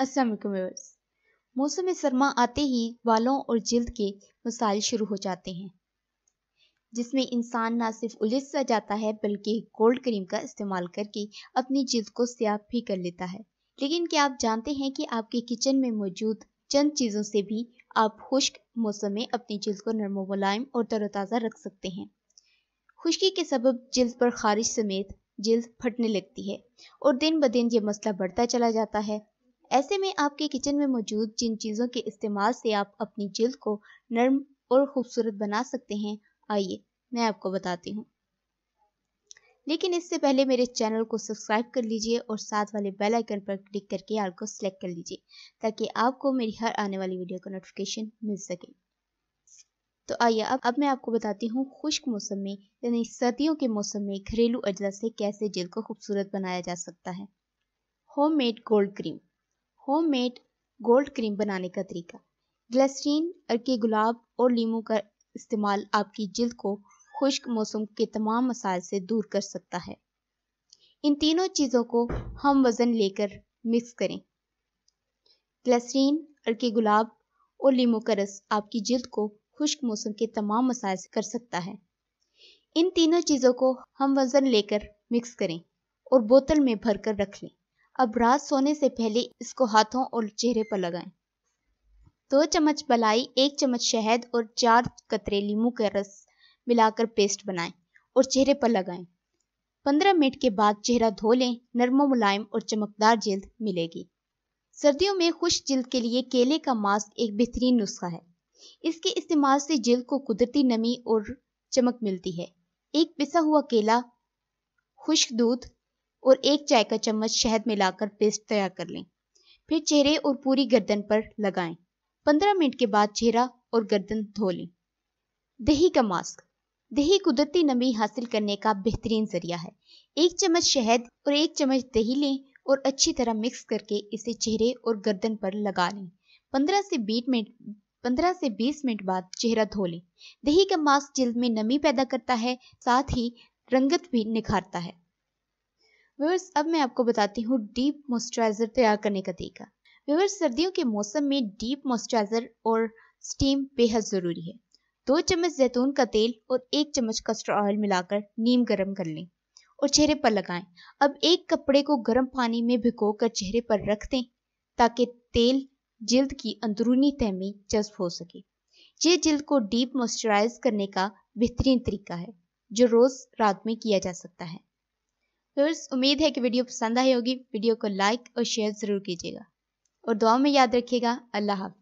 अस्सलाम वालेकुम व्यूअर्स। मौसम सरमा आते ही बालों और जिल्द के मसाइल शुरू हो जाते हैं, जिसमें इंसान ना सिर्फ उलझ सा जाता है बल्कि कोल्ड क्रीम का इस्तेमाल करके अपनी जिल्द को स्याह भी कर लेता है। लेकिन क्या आप जानते हैं कि आपके किचन में मौजूद चंद चीज़ों से भी आप खुश्क मौसम में अपनी जिल्द को नरम व मुलायम और तरोताज़ा रख सकते हैं। खुश्की के सबब जिल्द पर खारिश समेत जिल्द फटने लगती है और दिन ब दिन ये मसला बढ़ता चला जाता है। ऐसे में आपके किचन में मौजूद जिन चीज़ों के इस्तेमाल से आप अपनी जिल्द को नरम और खूबसूरत बना सकते हैं, आइए मैं आपको बताती हूँ। लेकिन इससे पहले मेरे चैनल को सब्सक्राइब कर लीजिए और साथ वाले बेल आइकन पर क्लिक करके ऑल को सिलेक्ट कर लीजिए ताकि आपको मेरी हर आने वाली वीडियो का नोटिफिकेशन मिल सके। तो आइए अब मैं आपको बताती हूँ खुश्क मौसम में यानी सर्दियों के मौसम में घरेलू अजला से कैसे जिल्द को खूबसूरत बनाया जा सकता है। Homemade gold cream. Homemade gold cream बनाने का तरीका। ग्लिसरीन, अर्के गुलाब और लीमू का इस्तेमाल आपकी जिल्द को खुश्क मौसम के तमाम मसाइल से दूर कर सकता है। इन तीनों चीज़ों को हम वज़न लेकर मिक्स करें। ग्लिसरीन, अर्के गुलाब और लीमू का रस आपकी जिल्द को खुश्क मौसम के तमाम मसाइल से कर सकता है। इन तीनों चीज़ों को हम वज़न लेकर मिक्स करें और बोतल में भर कर रख लें। अब रात सोने से पहले इसको हाथों और चेहरे पर लगाएं। 2 चम्मच मलाई, 1 चम्मच शहद और 4 कतरे लीमू का रस मिलाकर पेस्ट बनाएं और चेहरे पर लगाएं। 15 मिनट के बाद चेहरा धो लें। नरम मुलायम और चमकदार जिल्द मिलेगी। सर्दियों में खुश्क जिल्द के लिए केले का मास्क एक बेहतरीन नुस्खा है। इसके इस्तेमाल से जिल्द को कुदरती नमी और चमक मिलती है। एक पिसा हुआ केला, खुश्क दूध और 1 चाय का चम्मच शहद मिलाकर पेस्ट तैयार कर लें। फिर चेहरे और पूरी गर्दन पर लगाएं। 15 मिनट के बाद चेहरा और गर्दन धो लें। दही का मास्क। दही कुदरती नमी हासिल करने का बेहतरीन जरिया है। 1 चम्मच शहद और 1 चम्मच दही लें और अच्छी तरह मिक्स करके इसे चेहरे और गर्दन पर लगा लें। 15 से 20 मिनट बाद चेहरा धो लें। दही का मास्क जिल्द में नमी पैदा करता है, साथ ही रंगत भी निखारता है। व्यूअर्स, अब मैं आपको बताती हूँ डीप मॉइस्चराइजर तैयार करने का तरीका। व्यूअर्स, सर्दियों के मौसम में डीप मॉइस्चराइजर और स्टीम बेहद ज़रूरी है। 2 चम्मच जैतून का तेल और 1 चम्मच कस्टर्ड ऑयल मिलाकर नीम गर्म कर लें और चेहरे पर लगाएं। अब एक कपड़े को गर्म पानी में भिगोकर चेहरे पर रख दें ताकि तेल जिल्द की अंदरूनी तह में जज्ब हो सके। ये जिल्द को डीप मॉइस्चराइज करने का बेहतरीन तरीका है जो रोज़ रात में किया जा सकता है। फ्रेंड्स, उम्मीद है कि वीडियो पसंद आई होगी। वीडियो को लाइक और शेयर ज़रूर कीजिएगा और दुआ में याद रखिएगा। अल्लाह हाफ़िज़।